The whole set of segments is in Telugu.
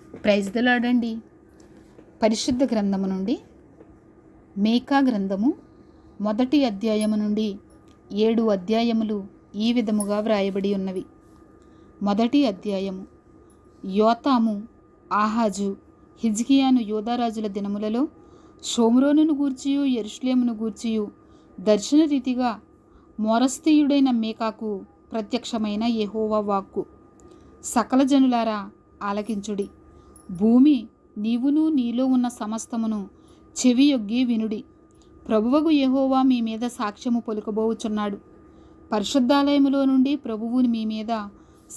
ప్రైజ్ ది లార్డ్ అండి. పరిశుద్ధ గ్రంథము నుండి మీకా గ్రంథము 1 అధ్యాయము నుండి 7 అధ్యాయములు ఈ విధముగా వ్రాయబడి ఉన్నవి. 1 అధ్యాయము. యోతాము, ఆహాజు, హిజ్కియాను యూదారాజుల దినములలో షోమ్రోనును గూర్చియు యెరూషలేమును గూర్చియు దర్శన రీతిగా మోరస్తీయుడైన మీకాకు ప్రత్యక్షమైన యెహోవా వాక్కు. సకల జనులారా ఆలకించుడి. భూమి నీవును నీలో ఉన్న సమస్తమును చెవియొగ్గి వినుడి. ప్రభువగు యెహోవా మీ మీద సాక్ష్యము పలుకబోవుచున్నాడు. పరిశుద్ధాలయములో నుండి ప్రభువు మీ మీద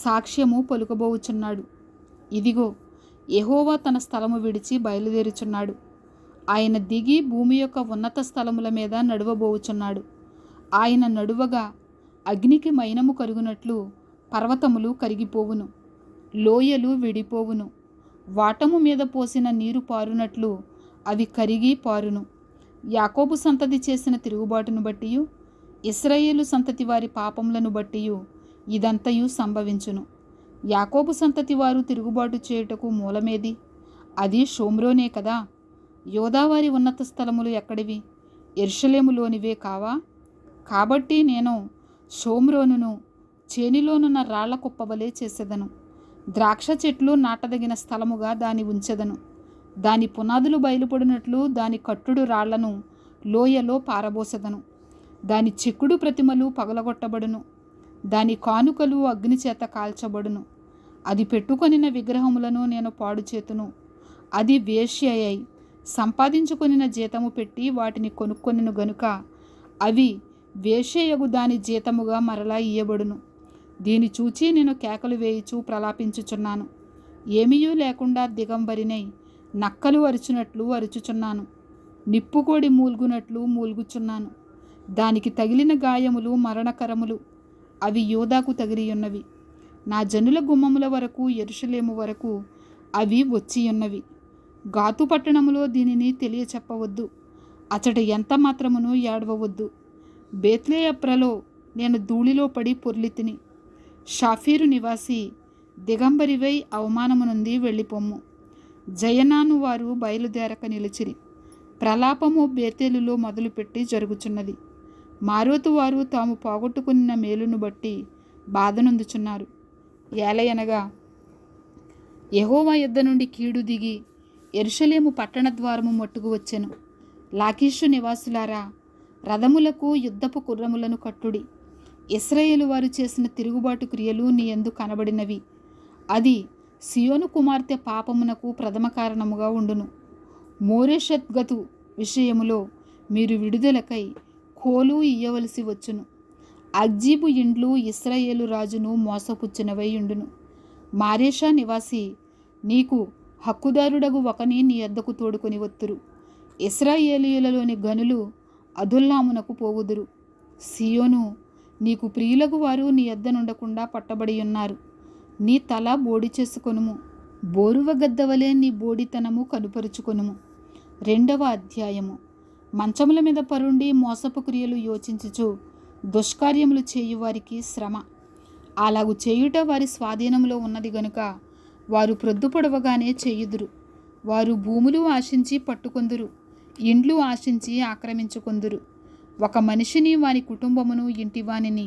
సాక్ష్యము పలుకబోవుచున్నాడు. ఇదిగో, యెహోవా తన స్థలము విడిచి బయలుదేరుచున్నాడు. ఆయన దిగి భూమి యొక్క ఉన్నత స్థలముల మీద నడువబోవుచున్నాడు. ఆయన నడువగా అగ్నికి మైనము కరుగునట్లు పర్వతములు కరిగిపోవును, లోయలు విడిపోవును. వాటము మీద పోసిన నీరు పారునట్లు అవి కరిగి పారును. యాకోబు సంతతి చేసిన తిరుగుబాటును బట్టియు ఇశ్రాయేలు సంతతి వారి పాపములను బట్టియు ఇదంతయు సంభవించును. యాకోబు సంతతి వారు తిరుగుబాటు చేయుటకు మూలమేది? అది షోమ్రోనే కదా. యోదావారి ఉన్నత స్థలములు ఎక్కడివి? యెరూషలేములోనివే కావా? కాబట్టి నేను షోమ్రోనును చేనిలోనున్న రాళ్ల కుప్పవలే చేసేదను. ద్రాక్ష చెట్లు నాటదగిన స్థలముగా దాని ఉంచెదను. దాని పునాదులు బయలుపడినట్లు దాని కట్టుడు రాళ్లను లోయలో పారబోసెదను. దాని చెక్కుడు ప్రతిమలు పగలగొట్టబడును, దాని కానుకలు అగ్నిచేత కాల్చబడును. అది పెట్టుకొనిన విగ్రహములను నేను పాడు చేతును. అది వేశ్య అయి సంపాదించుకొనిన జీతము పెట్టి వాటిని కొనుక్కొనిను గనుక అవి వేశ్యయగు దాని జీతముగా మరలా ఇయ్యబడును. దీని చూచి నేను కేకలు వేయిచు ప్రలాపించుచున్నాను. ఏమీయూ లేకుండా దిగంబరినై నక్కలు అరుచునట్లు అరుచుచున్నాను. నిప్పుకోడి మూల్గునట్లు మూల్గుచున్నాను. దానికి తగిలిన గాయములు మరణకరములు. అవి యోదాకు తగిలియున్నవి. నా జనుల గుమ్మముల వరకు యెరూషలేము వరకు అవి వచ్చియున్నవి. గాతు పట్టణములో దీనిని తెలియచెప్పవద్దు. అచట ఎంత మాత్రమును ఏడవవద్దు. బేత్లేయప్రలో నేను ధూళిలో పడి పొర్లితిని. షాఫీరు నివాసి దిగంబరివై అవమానము నుండి వెళ్ళిపోమ్ము. జయనాను వారు బయలుదేరక నిలిచిరి. ప్రలాపము బేతేలులో మొదలుపెట్టి జరుగుచున్నది. మారోతు వారు తాము పోగొట్టుకున్న మేలును బట్టి బాధనొందుచున్నారు. ఏలయనగా యెహోవా యొద్ద నుండి కీడు దిగి యెరూషలేము పట్టణ ద్వారము మట్టుకు వచ్చెను. లాకీషు నివాసులారా, రథములకు యుద్ధపు కుర్రములను కట్టుడి. ఇశ్రాయేలు వారు చేసిన తిరుగుబాటు క్రియలు నీ యందు కనబడినవి. అది సియోను కుమార్తె పాపమునకు ప్రథమ కారణముగా ఉండును. మోరెషత్గతు విషయములో మీరు విడుదలకై కోలు ఇయ్యవలసి వచ్చును. అగ్జీబు ఇండ్లు ఇశ్రాయేలు రాజును మోసపుచ్చినవై ఉండును. మారేషా నివాసి, నీకు హక్కుదారుడగు ఒకని నీ యొద్దకు తోడుకొని వత్తురు. ఇశ్రాయేలీయులలోని గనులు అదుల్లామునకు పోవుదురు. సియోను, నీకు ప్రియులకు వారు నీ యొద్ద నుండకుండా పట్టబడి ఉన్నారు. నీ తల బోడి చేసుకొనుము, బోరువ గద్దవలే నీ బోడితనము కనుపరుచుకొనుము. 2వ అధ్యాయము. మంచముల మీద పరుండి మోసపు క్రియలు యోచించుచు దుష్కార్యములు చేయువారికి శ్రమ. అలాగు చేయుట వారి స్వాధీనంలో ఉన్నది గనుక వారు ప్రొద్దు పొడవగానే చేయుదురు. వారు భూములు ఆశించి పట్టుకొందురు, ఇండ్లు ఆశించి ఆక్రమించుకొందురు. ఒక మనిషిని, వాని కుటుంబమును, ఇంటివానిని,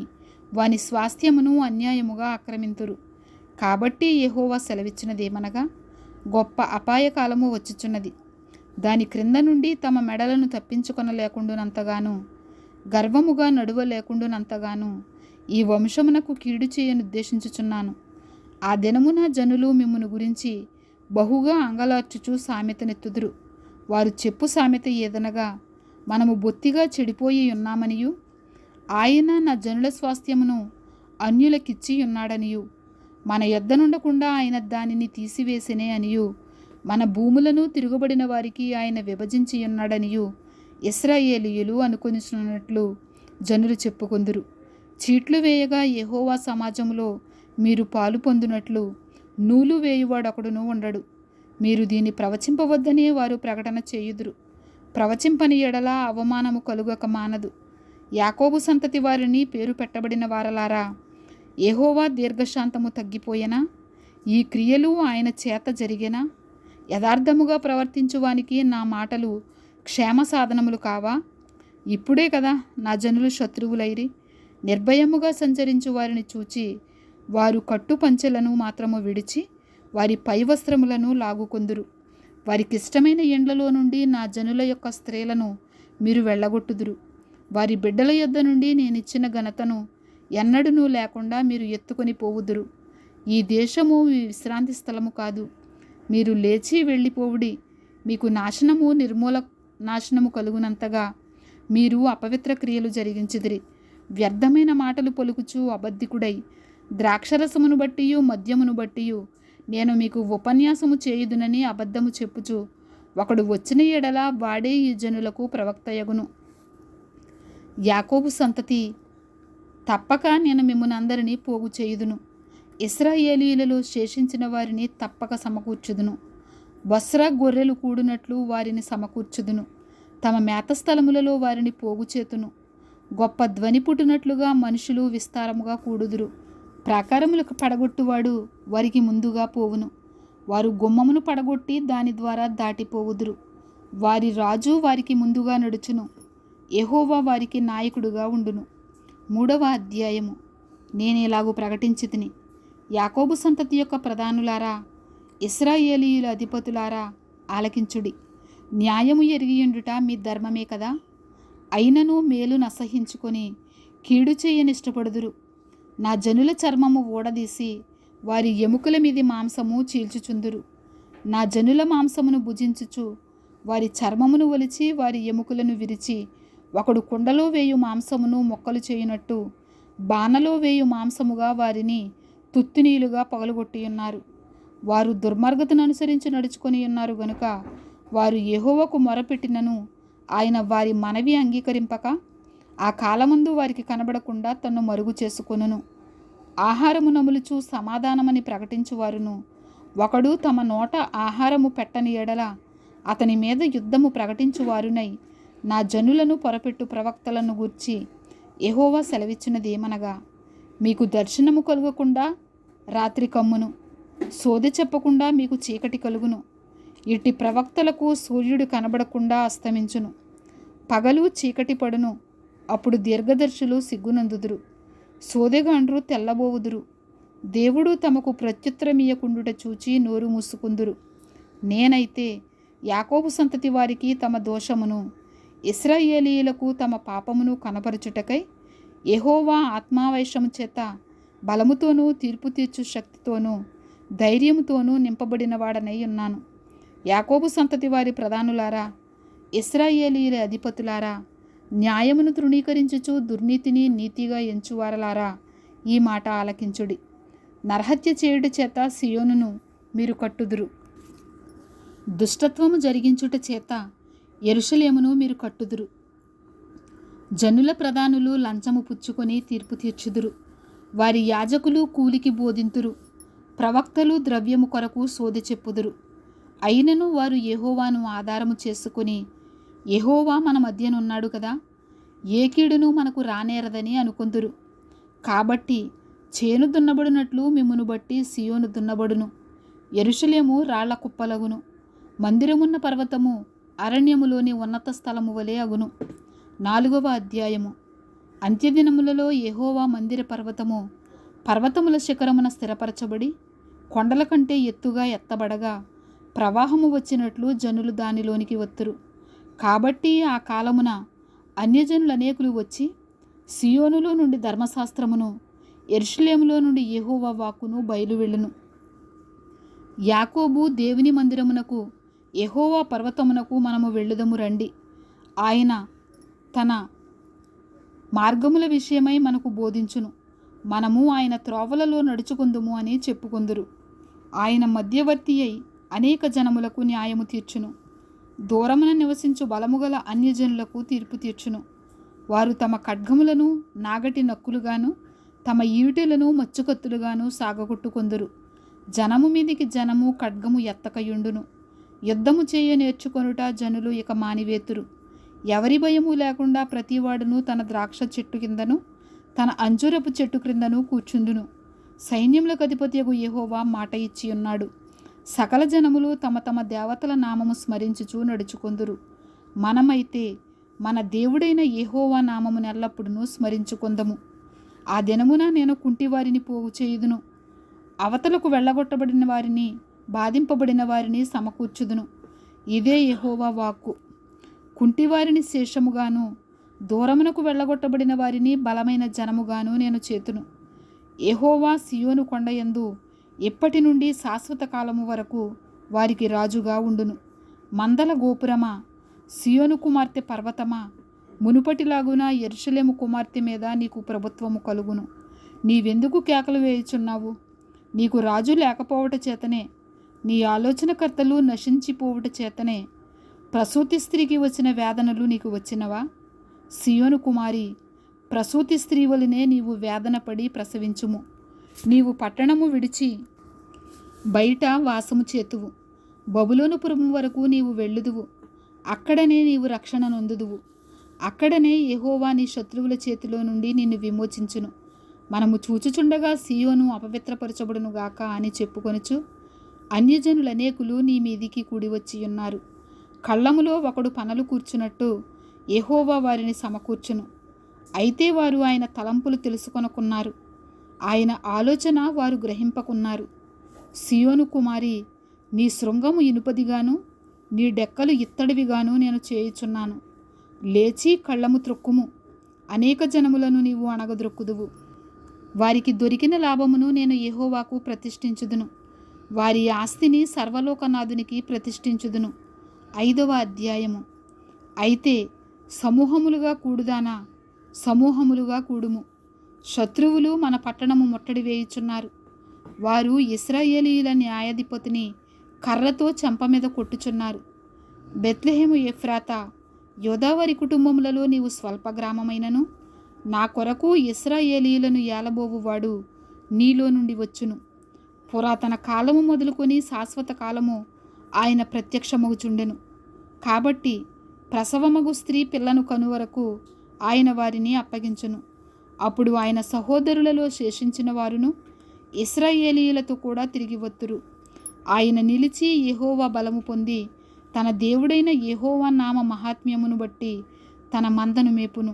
వాని స్వాస్థ్యమును అన్యాయముగా ఆక్రమింతురు. కాబట్టి యెహోవా సెలవిచ్చినదేమనగా, గొప్ప అపాయకాలము వచ్చుచున్నది. దాని క్రింద నుండి తమ మెడలను తప్పించుకొనలేకుండునంతగాను, గర్వముగా నడువలేకుండునంతగాను ఈ వంశమునకు కీడు చేయనుద్దేశించుచున్నాను. ఆ దినమున జనులు మిమ్మును గురించి బహుగా అంగలార్చుచు సామెతనెత్తుదురు. వారు చెప్పు సామెత ఏదనగా, మనము బొత్తిగా చెడిపోయి ఉన్నామనియు, ఆయన నా జనుల స్వాస్థ్యమును అన్యులకిచ్చి ఉన్నాడనియు, మన యొద్ద నుండకుండా ఆయన దానిని తీసివేసినే అనియు, మన భూములను తిరుగుబడిన వారికి ఆయన విభజించి ఉన్నాడనియు ఇశ్రాయేలీయులు అనుకొనిచున్నట్లు జనులు చెప్పుకొందురు. చీట్లు వేయగా యెహోవా సమాజములో మీరు పాలు పొందునట్లు నూలు వేయువాడొకడును ఉండడు. మీరు దీన్ని ప్రవచింపవద్దనే వారు ప్రకటన చేయుదురు. ప్రవచింపని ఎడల అవమానము కలుగక మానదు. యాకోబు సంతతి వారిని పేరు పెట్టబడిన వారలారా, యెహోవా దీర్ఘశాంతము తగ్గిపోయెనా? ఈ క్రియలు ఆయన చేత జరిగేనా? యథార్థముగా ప్రవర్తించువానికి నా మాటలు క్షేమ సాధనములు కావా? ఇప్పుడే కదా నా జనులు శత్రువులైరి. నిర్భయముగా సంచరించు వారిని చూచి వారు కట్టు పంచెలను మాత్రము విడిచి వారి పై వస్త్రములను లాగుకొందురు. వారికిష్టమైన ఎండ్లలో నుండి నా జనుల యొక్క స్త్రీలను మీరు వెళ్ళగొట్టుదురు. వారి బిడ్డల యొద్ద నుండి నేనిచ్చిన ఘనతను ఎన్నడూనూ లేకుండా మీరు ఎత్తుకొని పోవుదురు. ఈ దేశము మీ విశ్రాంతి స్థలము కాదు. మీరు లేచి వెళ్ళిపోవుడి. మీకు నాశనము కలుగునంతగా మీరు అపవిత్ర క్రియలు జరిగించిదిరి. వ్యర్థమైన మాటలు పలుకుచు అబద్ధికుడై ద్రాక్షరసమును బట్టియు మద్యమును బట్టియు నేను మీకు ఉపన్యాసము చేయుదునని అబద్ధము చెప్పుచు ఒకడు వచ్చిన ఎడల వాడే ఈ జనులకు ప్రవక్తయగును. యాకోబు సంతతి, తప్పక నేను మిమ్మును అందరినీ పోగు చేయుదును. ఇశ్రాయేలీయులలో శేషించిన వారిని తప్పక సమకూర్చుదును. బొస్రా గొర్రెలు కూడినట్లు వారిని సమకూర్చుదును. తమ మేత స్థలములలో వారిని పోగు చేతును. గొప్ప ధ్వని పుట్టినట్లుగా మనుషులు విస్తారముగా కూడుదురు. ప్రాకారములకు పడగొట్టువాడు వారికి ముందుగా పోవును. వారు గుమ్మమును పడగొట్టి దాని ద్వారా దాటిపోవుదురు. వారి రాజు వారికి ముందుగా నడుచును. యెహోవా వారికి నాయకుడుగా ఉండును. 3వ అధ్యాయము. నేనేలాగూ ప్రకటించితిని. యాకోబు సంతతి యొక్క ప్రధానులారా, ఇశ్రాయేలీయుల అధిపతులారా, ఆలకించుడి. న్యాయము ఎరిగియుండుట మీ ధర్మమే కదా. అయినను మేలును అసహించుకొని కీడు చేయనిష్టపడుదురు. నా జనుల చర్మము ఊడదీసి వారి ఎముకల మీది మాంసము చీల్చుచుందురు. నా జనుల మాంసమును భుజించుచు వారి చర్మమును ఒలిచి వారి ఎముకలను విరిచి ఒకడు కుండలో వేయు మాంసమును మొక్కలు చేయునట్టు బాణలో వేయు మాంసముగా వారిని తుత్తునీలుగా పగలగొట్టియున్నారు. వారు దుర్మార్గతను అనుసరించి నడుచుకొని ఉన్నారు గనుక వారు యెహోవాకు మొరపెట్టినను ఆయన వారి మనవి అంగీకరింపక ఆ కాలమందు వారికి కనబడకుండా తన్ను మరుగు చేసుకొనును. ఆహారము నములుచు సమాధానమని ప్రకటించువారును ఒకడు తమ నోట ఆహారము పెట్టని ఎడల అతని మీద యుద్ధము ప్రకటించువారునై నా జనులను పొరపెట్టు ప్రవక్తలను గూర్చి యెహోవా సెలవిచ్చినదేమనగా, మీకు దర్శనము కలుగకుండా రాత్రి కమ్మును, సోదె చెప్పకుండా మీకు చీకటి కలుగును. ఇట్టి ప్రవక్తలకు సూర్యుడు కనబడకుండా అస్తమించును. పగలు చీకటి పడును. అప్పుడు దీర్ఘదర్శులు సిగ్గునందుదురు. సోదెగాండ్రు తెల్లబోవుదురు. దేవుడు తమకు ప్రత్యుత్తరమియ్యకుండుట చూచి నోరు మూసుకుందురు. నేనైతే యాకోబు సంతతి వారికి తమ దోషమును, ఇశ్రాయేలీయులకు తమ పాపమును కనపరచుటకై యెహోవా ఆత్మావేశము చేత బలముతోనూ తీర్పు తీర్చు శక్తితోనూ ధైర్యముతోనూ నింపబడిన వాడనై ఉన్నాను. యాకోబు సంతతి వారి ప్రధానులారా, ఇశ్రాయేలీయుల అధిపతులారా, న్యాయమును తృణీకరించుచు దుర్నీతిని నీతిగా ఎంచువారలారా, ఈ మాట ఆలకించుడి. నరహత్య చేయుట చేత సియోనును మీరు కట్టుదురు. దుష్టత్వము జరిగించుట చేత యెరూషలేమును మీరు కట్టుదురు. జనుల ప్రధానులు లంచము పుచ్చుకొని తీర్పు తీర్చుదురు. వారి యాజకులు కూలికి బోధింతురు. ప్రవక్తలు ద్రవ్యము కొరకు సోదె చెప్పుదురు. అయినను వారు యెహోవాను ఆధారము చేసుకుని, యెహోవా మన మధ్యనున్నాడు కదా, ఏ కీడును మనకు రానేరదని అనుకొందురు. కాబట్టి చేను దున్నబడినట్లు మిమ్మును బట్టి సియోను దున్నబడును. యెరూషలేము రాళ్ల కుప్పలగును. మందిరమున్న పర్వతము అరణ్యములోని ఉన్నత స్థలము వలె అగును. 4వ అధ్యాయము. అంత్యదినములలో యెహోవా మందిర పర్వతము పర్వతముల శిఖరమున స్థిరపరచబడి కొండల కంటే ఎత్తుగా ఎత్తబడగా ప్రవాహము వచ్చినట్లు జనులు దానిలోనికి వత్తురు. కాబట్టి ఆ కాలమున అన్యజనులు అనేకులు వచ్చి సియోనులో నుండి ధర్మశాస్త్రమును, యెరూషలేములో నుండి యెహోవా వాక్కును బయలువెళ్ళును. యాకోబు దేవుని మందిరమునకు, యెహోవా పర్వతమునకు మనము వెళ్ళుదము రండి. ఆయన తన మార్గముల విషయమై మనకు బోధించును. మనము ఆయన త్రోవలలో నడుచుకుందుము అని చెప్పుకొందురు. ఆయన మధ్యవర్తి అయి అనేక జనములకు న్యాయము తీర్చును. దూరమున నివసించు బలముగల అన్యజనులకు తీర్పు తీర్చును. వారు తమ ఖడ్గములను నాగటి నక్కులుగాను తమ ఈటెలను మచ్చుకత్తులుగాను సాగగొట్టుకొందురు. జనము మీదికి జనము ఖడ్గము ఎత్తకయుండును. యుద్ధము చేయ నేర్చుకొనుట జనులు ఇక మానివేతురు. ఎవరి భయము లేకుండా ప్రతివాడును తన ద్రాక్ష చెట్టు కిందను తన అంజూరపు చెట్టు క్రిందను కూర్చుండును. సైన్యములకు అధిపతియగు యెహోవా మాట ఇచ్చి ఉన్నాడు. సకల జనములు తమ తమ దేవతల నామము స్మరించుచూ నడుచుకొందురు. మనమైతే మన దేవుడైన యెహోవా నామమును ఎల్లప్పుడూ స్మరించుకొందము. ఆ దినమున నేను కుంటివారిని పోగు చేయుదును, అవతలకు వెళ్ళగొట్టబడిన వారిని, బాధింపబడిన వారిని సమకూర్చుదును. ఇదే యెహోవా వాక్కు. కుంటివారిని శేషముగాను, దూరమునకు వెళ్ళగొట్టబడిన వారిని బలమైన జనముగాను నేను చేతును. యెహోవా సియోను కొండయందు ఇప్పటి నుండి శాశ్వత కాలము వరకు వారికి రాజుగా ఉండును. మందల గోపురమా, సియోను కుమార్తె పర్వతమా, మునుపటిలాగున యెరూషలేము కుమార్తె మీద నీకు ప్రభుత్వము కలుగును. నీవెందుకు కేకలు వేయుచున్నావు? నీకు రాజు లేకపోవట చేతనే, నీ ఆలోచనకర్తలు నశించిపోవుట చేతనే ప్రసూతి స్త్రీకి వచ్చిన వేదనలు నీకు వచ్చినవా? సియోను కుమారి, ప్రసూతి స్త్రీ వలనే నీవు వేదన పడి ప్రసవించుము. నీవు పట్టణము విడిచి బయట వాసము చేతువు. బబులోనుపురము వరకు నీవు వెళ్ళుదువు. అక్కడనే నీవు రక్షణ నొందుదువు. అక్కడనే యెహోవా నీ శత్రువుల చేతిలో నుండి నిన్ను విమోచించును. మనము చూచుచుండగా సియోను అపవిత్రపరచబడునుగాక అని చెప్పుకొనుచు అన్యజనులనేకులు నీ మీదికి కూడి వచ్చి ఉన్నారు. కళ్ళములో ఒకడు పనలు కూర్చున్నట్టు యెహోవా వారిని సమకూర్చును. అయితే వారు ఆయన తలంపులు తెలుసుకొనుకున్నారు, ఆయన ఆలోచన వారు గ్రహింపకున్నారు. సియోను కుమారి, నీ శృంగము ఇనుపదిగాను, నీ డెక్కలు ఇత్తడివిగాను నేను చేయుచున్నాను. లేచి కళ్ళము త్రొక్కుము, అనేక జనములను నీవు అణగద్రొక్కుదువు. వారికి దొరికిన లాభమును నేను యెహోవాకు ప్రతిష్ఠించుదును, వారి ఆస్తిని సర్వలోకనాథునికి ప్రతిష్ఠించుదును. 5వ అధ్యాయము. అయితే సమూహములుగా కూడుదానా, సమూహములుగా కూడుము. శత్రువులు మన పట్టణము ముట్టడి వేయుచున్నారు. వారు ఇశ్రాయేలీయుల న్యాయాధిపతిని కర్రతో చెంప మీద కొట్టుచున్నారు. బెత్లెహేము ఎఫ్రాతా, యోదావరి కుటుంబములలో నీవు స్వల్ప గ్రామమైనను నా కొరకు ఇశ్రాయేలీయులను ఏలబోవువాడు నీలో నుండి వచ్చును. పురాతన కాలము మొదలుకొని శాశ్వత కాలము ఆయన ప్రత్యక్షమగుచుండెను. కాబట్టి ప్రసవమగు స్త్రీ పిల్లను కనువరకు ఆయన వారిని అప్పగించును. అప్పుడు ఆయన సహోదరులలో శేషించిన వారును ఇశ్రాయేలీయులతో కూడా తిరిగి వత్తురు. ఆయన నిలిచి యెహోవా బలము పొంది తన దేవుడైన యెహోవా నామ మహాత్మ్యమును బట్టి తన మందను మేపును.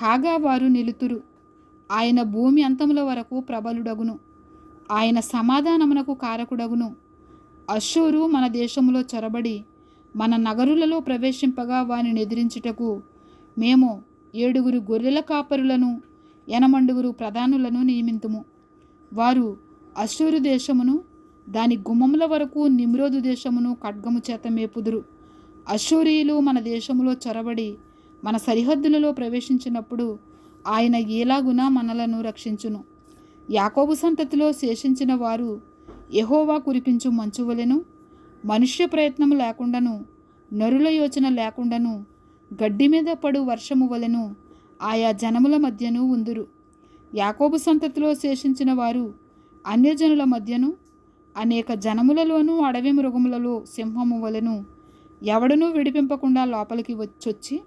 కాగా వారు నిలుతురు. ఆయన భూమి అంతముల వరకు ప్రబలుడగును. ఆయన సమాధానమునకు కారకుడగును. అష్షూరు మన దేశములో చొరబడి మన నగరులలో ప్రవేశింపగా వారిని ఎదిరించుటకు మేము 7 గొర్రెల కాపరులను 8 ప్రధానులను నియమింతుము. వారు అష్షూరు దేశమును దాని గుమ్మముల వరకు నిమ్రోదు దేశమును ఖడ్గము చేత మేపుదురు. అష్షూరీయులు మన దేశములో చొరబడి మన సరిహద్దులలో ప్రవేశించినప్పుడు ఆయన ఏలాగున మనలను రక్షించును. యాకోబు సంతతిలో శేషించిన వారు యెహోవా కురిపించు మంచువలెను, మనుష్య ప్రయత్నము లేకుండాను, నరుల యోచన లేకుండాను, గడ్డి మీద పడు వర్షము వలెను ఆయా జనముల మధ్యను ఉందురు. యాకోబు సంతతిలో శేషించిన వారు అన్యజనుల మధ్యను, అనేక జనములలోనూ అడవి మృగములలో సింహము వలెను ఎవడనూ విడిపింపకుండా లోపలికి వచ్చొచ్చి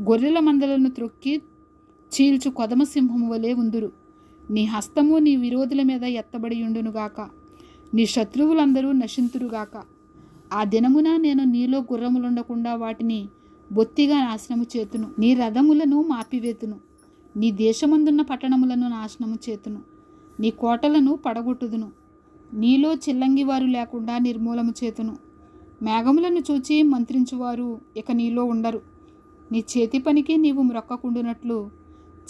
గొర్రెల మందలను త్రొక్కి చీల్చు కొదమ సింహము వలె ఉందురు. నీ హస్తము నీ విరోధుల మీద ఎత్తబడి ఉండునుగాక, నీ శత్రువులందరూ నశింతురుగాక. ఆ దినమున నేను నీలో గుర్రములుండకుండా వాటిని బొత్తిగా నాశనము చేతును. నీ రథములను మాపివేతును, నీ దేశమందున్న పట్టణములను నాశనము చేతును, నీ కోటలను పడగొట్టుదును. నీలో చిల్లంగివారు లేకుండా నిర్మూలము చేతును. మేఘములను చూచి మంత్రించువారు ఇక నీలో ఉండరు. నీ చేతి పనికి నీవు మ్రొక్కకుండునట్లు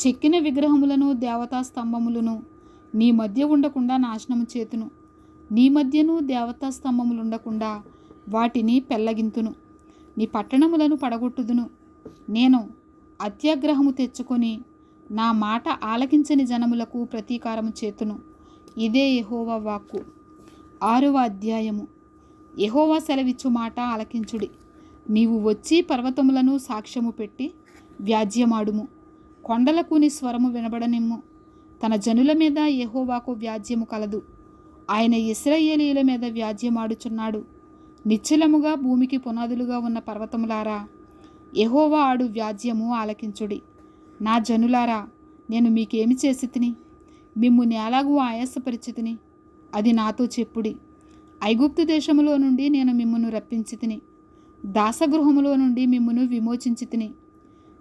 చెక్కిన విగ్రహములను దేవతా స్తంభములను నీ మధ్య ఉండకుండా నాశనము చేతును. నీ మధ్యను దేవతా స్తంభములుండకుండా వాటిని పెళ్ళగింతును. నీ పట్టణములను పడగొట్టుదును. నేను అత్యాగ్రహము తెచ్చుకొని నా మాట ఆలకించని జనములకు ప్రతీకారము చేతును. ఇదే యెహోవా వాక్కు. 6వ అధ్యాయము. యెహోవా సెలవిచ్చు మాట ఆలకించుడి. నీవు వచ్చి పర్వతములను సాక్ష్యము పెట్టి వ్యాజ్యమాడుము. కొండలకు నీ స్వరము వినబడనిమ్ము. తన జనుల మీద యెహోవాకు వ్యాజ్యము కలదు. ఆయన ఇశ్రాయేలీయుల మీద వ్యాజ్యమాడుచున్నాడు. నిశ్చలముగా భూమికి పునాదులుగా ఉన్న పర్వతములారా, యెహోవా ఆడు వ్యాజ్యము ఆలకించుడి. నా జనులారా, నేను మీకేమి చేసి తిని? మిమ్ము నేలాగు ఆయాసపరిచితిని, అది నాతో చెప్పుడి. ఐగుప్తు దేశములో నుండి నేను మిమ్మును రప్పించితిని, దాసగృహములో నుండి మిమ్మును విమోచించితిని.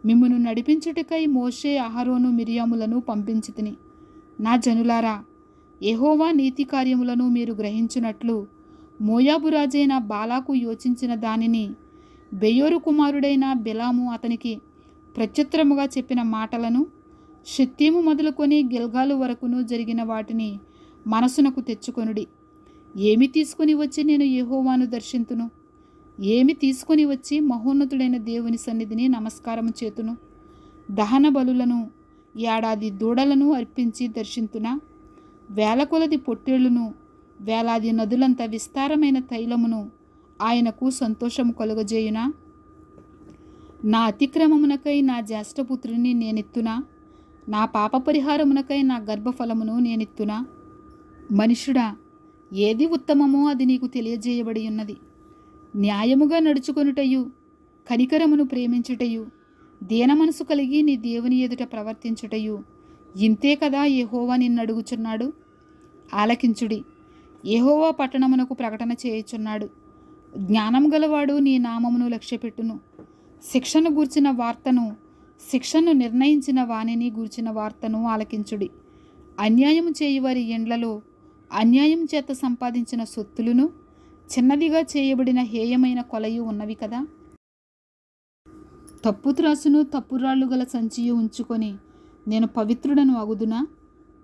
మిమ్మును నడిపించుటకై మోషే, అహరోను, మిరియాములను పంపించితిని. నా జనులారా, యెహోవా నీతి కార్యములను మీరు గ్రహించున్నట్లు మోయాబు రాజైన బాలాకు యోచించిన దానిని, బెయోరు కుమారుడైన బెలాము అతనికి ప్రత్యుత్తరముగా చెప్పిన మాటలను, షిత్తీము మొదలుకొని గిల్గాలు వరకును జరిగిన వాటిని మనసునకు తెచ్చుకొనుడి. ఏమి తీసుకొని వచ్చి నేను యెహోవాను దర్శింతును? ఏమి తీసుకొని వచ్చి మహోన్నతుడైన దేవుని సన్నిధిని నమస్కారము చేతును? దహన బలులను, ఏడాది దూడలను అర్పించి దర్శింతునా? వేల కొలది పొట్టేళ్లును, వేలాది నదులంత విస్తారమైన తైలమును ఆయనకు సంతోషము కలుగజేయునా? నా అతిక్రమమునకై నా జ్యేష్ఠపుత్రుని నేనెత్తునా? నా పాప పరిహారమునకై నా గర్భఫలమును నేనెత్తునా? మనుషుడా, ఏది ఉత్తమమో అది నీకు తెలియజేయబడి ఉన్నది. న్యాయముగా నడుచుకొనుటయు, కనికరమును ప్రేమించుటయు, దీన మనసు కలిగి నీ దేవుని ఎదుట ప్రవర్తించుటయు, ఇంతే కదా యెహోవా నిన్నడుగుచున్నాడు. ఆలకించుడి. యెహోవా పట్టణమునకు ప్రకటన చేయుచున్నాడు. జ్ఞానం గలవాడు నీ నామమును లక్ష్యపెట్టును. శిక్షను గూర్చిన వార్తను, శిక్షను నిర్ణయించిన వానిని గూర్చిన వార్తను ఆలకించుడి. అన్యాయము చేయువారి ఎండ్లలో అన్యాయం చేత సంపాదించిన సొత్తులను, చిన్నదిగా చేయబడిన హేయమైన కొలయు ఉన్నవి కదా. తప్పు త్రాసును, తప్పురాళ్ళు గల సంచియు ఉంచుకొని నేను పవిత్రుడను అగుదునా?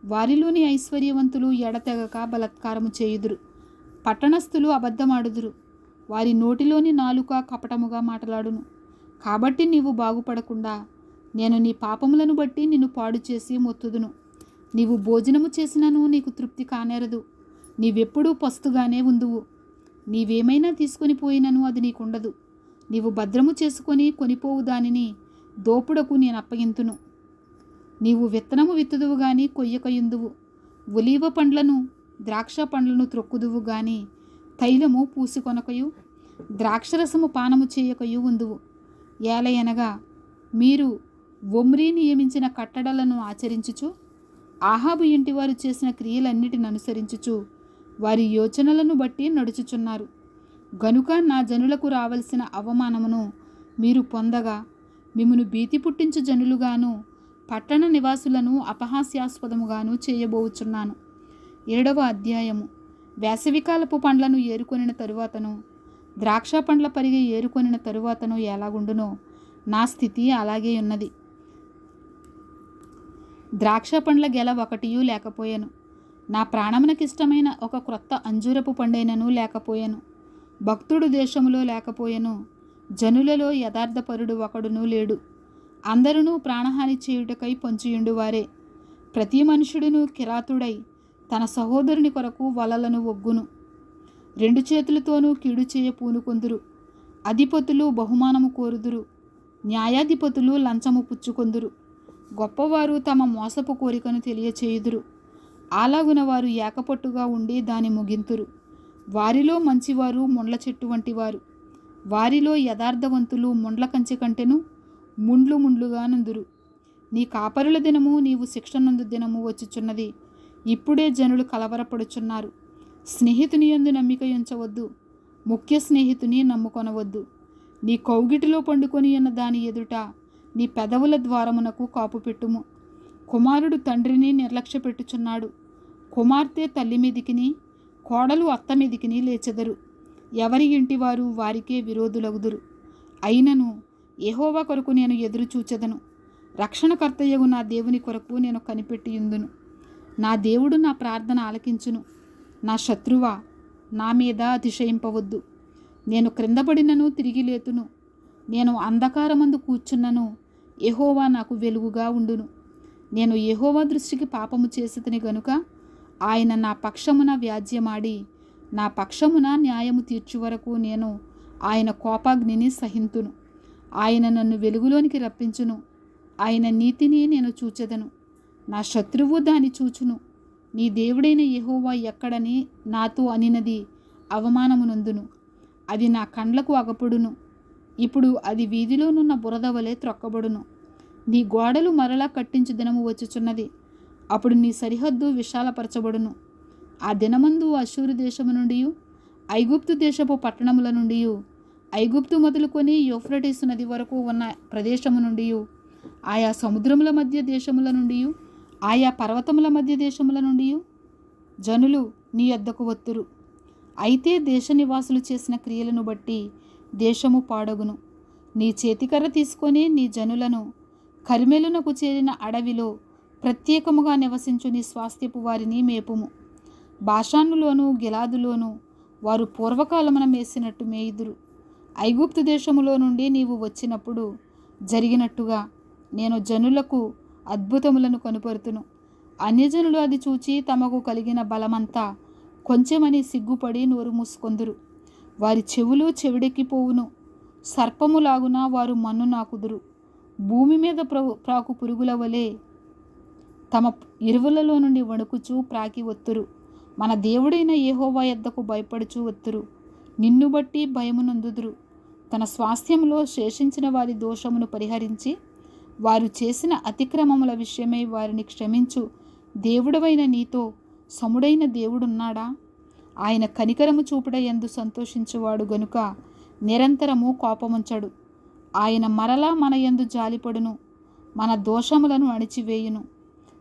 వారిలోని ఐశ్వర్యవంతులు ఎడతెగక బలత్కారము చేయుదురు. పట్టణస్థులు అబద్ధమాడుదురు. వారి నోటిలోని నాలుక కపటముగా మాట్లాడును. కాబట్టి నీవు బాగుపడకుండా నేను నీ పాపములను బట్టి నిన్ను పాడు చేసి మొత్తుదును. నీవు భోజనము చేసినను నీకు తృప్తి కానేరదు. నీవెప్పుడూ పస్తుగానే ఉందువు. నీవేమైనా తీసుకొని పోయినను అది నీకుండదు. నీవు భద్రము చేసుకొని కొనిపోవు దానిని దోపుడకు నేను అప్పగింతును. నీవు విత్తనము విత్తుదువు గాని కొయ్యకయుందువు. ఒలీవ పండ్లను, ద్రాక్ష పండ్లను త్రొక్కుదువు గాని తైలము పూసికొనకయు, ద్రాక్షరసము పానము చేయకయు ఉందువు. ఏలయనగా మీరు ఒమ్రీ నియమించిన కట్టడలను ఆచరించుచు, ఆహాబు ఇంటివారు చేసిన క్రియలన్నిటిని అనుసరించుచు, వారి యోచనలను బట్టి నడుచుచున్నారు. గనుక నా జనులకు రావలసిన అవమానమును మీరు పొందగా, మిమ్మును భీతి పుట్టించు జనులుగాను, పట్టణ నివాసులను అపహాస్యాస్పదముగాను చేయబోచున్నాను. 7వ అధ్యాయము. వేసవికాలపు పండ్లను ఏరుకొనిన తరువాతను, ద్రాక్ష పండ్ల పరిగె ఏరుకొనిన తరువాతను ఎలాగుండునో నా స్థితి అలాగే ఉన్నది. ద్రాక్ష పండ్ల గెల ఒకటియూ లేకపోయాను. నా ప్రాణమునకిష్టమైన ఒక క్రొత్త అంజూరపు పండైనను లేకపోయాను. భక్తుడు దేశములో లేకపోయాను. జనులలో యథార్థపరుడు ఒకడును లేడు. అందరును ప్రాణహాని చేయుటకై పొంచియుండువారే. ప్రతి మనుషుడును కిరాతుడై తన సహోదరుని కొరకు వలలను ఒగ్గును. 2 చేతులతోనూ కీడు చేయ పూనుకొందురు. అధిపతులు బహుమానము కోరుదురు. న్యాయాధిపతులు లంచము పుచ్చుకొందురు. గొప్పవారు తమ మోసపు కోరికను తెలియచేయుదురు. అలాగున వారు ఏకపట్టుగా ఉండి దాని ముగింతురు. వారిలో మంచివారు ముండ్ల చెట్టు వంటివారు. వారిలో యథార్థవంతులు ముండ్ల కంచె కంటెను ముండ్లు ముండ్లుగా నందురు. నీ కాపరుల దినము, నీవు శిక్షనందు దినము వచ్చుచున్నది. ఇప్పుడే జనులు కలవరపడుచున్నారు. స్నేహితుని యందు నమ్మిక ఉంచవద్దు. ముఖ్య స్నేహితుని నమ్ముకొనవద్దు. నీ కౌగిటిలో పండుకొని ఉన్న దాని ఎదుట నీ పెదవుల ద్వారమునకు కాపు పెట్టుము. కుమారుడు తండ్రిని నిర్లక్ష్య పెట్టుచున్నాడు. కుమార్తె తల్లి మీదికిని, కోడలు అత్త మీదికిని లేచెదరు. ఎవరి ఇంటివారు వారికే విరోధులగుదురు. అయినను యెహోవా కొరకు నేను ఎదురు చూచెదను. రక్షణకర్తయగు నా దేవుని కొరకు నేను కనిపెట్టియుందును. నా దేవుడు నా ప్రార్థన ఆలకించును. నా శత్రువా, నా మీద అతిశయింపవద్దు. నేను క్రిందపడినను తిరిగి లేతును. నేను అంధకారమందు కూర్చున్నను, యెహోవా నాకు వెలుగుగా ఉండును. నేను యెహోవా దృష్టికి పాపము చేసితిని గనుక ఆయన నా పక్షమున వ్యాజ్యమాడి నా పక్షమున న్యాయము తీర్చు వరకు నేను ఆయన కోపాగ్నిని సహింతును. ఆయన నన్ను వెలుగులోనికి రప్పించును. ఆయన నీతిని నేను చూచెదను. నా శత్రువు దాన్ని చూచును. నీ దేవుడైన యెహోవా ఎక్కడని నాతో అనినది అవమానమునందును. అది నా కండ్లకు అగపడును. ఇప్పుడు అది వీధిలోనున్న బురద వలె త్రొక్కబడును. నీ గోడలు మరలా కట్టించు దినము వచ్చుచున్నది. అప్పుడు నీ సరిహద్దు విశాలపరచబడును. ఆ దినమందు అష్షూరు దేశము నుండి, ఐగుప్తు దేశపు పట్టణముల నుండి, ఐగుప్తు మొదలుకొని యూఫ్రటీసు నది వరకు ఉన్న ప్రదేశము నుండి, ఆయా సముద్రముల మధ్య దేశముల నుండి, ఆయా పర్వతముల మధ్య దేశముల నుండి జనులు నీ యొద్దకు వత్తురు. అయితే దేశ నివాసులు చేసిన క్రియలను బట్టి దేశము పాడగును. నీ చేతికర్ర తీసుకొని నీ జనులను కర్మెలునకు చేరిన అడవిలో ప్రత్యేకముగా నివసించు నీ స్వాస్థ్యపు వారిని మేపుము. బాషానులోను గిలాదులోను వారు పూర్వకాలమున మేసినట్టు మేయుదురు. ఐగుప్తు దేశములో నుండి నీవు వచ్చినప్పుడు జరిగినట్టుగా నేను జనులకు అద్భుతములను కనుపరుతును. అన్యజనులు అది చూచి తమకు కలిగిన బలమంతా కొంచెమని సిగ్గుపడి నోరు మూసుకొందురు. వారి చెవులు చెవిడెక్కిపోవును. సర్పములాగున వారు మన్ను నాకుదురు. భూమి మీద ప్రాకు పురుగుల వలె తమ ఇరువులలో నుండి వణుకుచూ ప్రాకి వత్తురు. మన దేవుడైన యెహోవా యొద్దకు భయపడుచూ వత్తురు. నిన్ను బట్టి భయమునందుదురు. తన స్వాస్థ్యంలో శేషించిన వారి దోషమును పరిహరించి వారు చేసిన అతిక్రమముల విషయమై వారిని క్షమించు దేవుడవైన నీతో సముడైన దేవుడున్నాడా? ఆయన కనికరము చూపుట యందు సంతోషించువాడు గనుక నిరంతరము కోపముంచడు. ఆయన మరలా మన యందు జాలిపడును, మన దోషములను అణిచివేయును.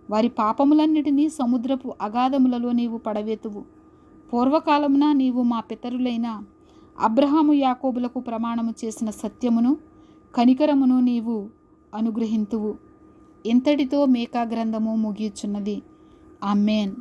వారి పాపములన్నిటినీ సముద్రపు అగాధములలో నీవు పడవేతువు. పూర్వకాలమున నీవు మా పితరులైన అబ్రహాము యాకోబులకు ప్రమాణము చేసిన సత్యమును కనికరమును నీవు అనుగ్రహింతువు. ఇంతటితో మీకా గ్రంథము ముగియుచున్నది. ఆమేన్.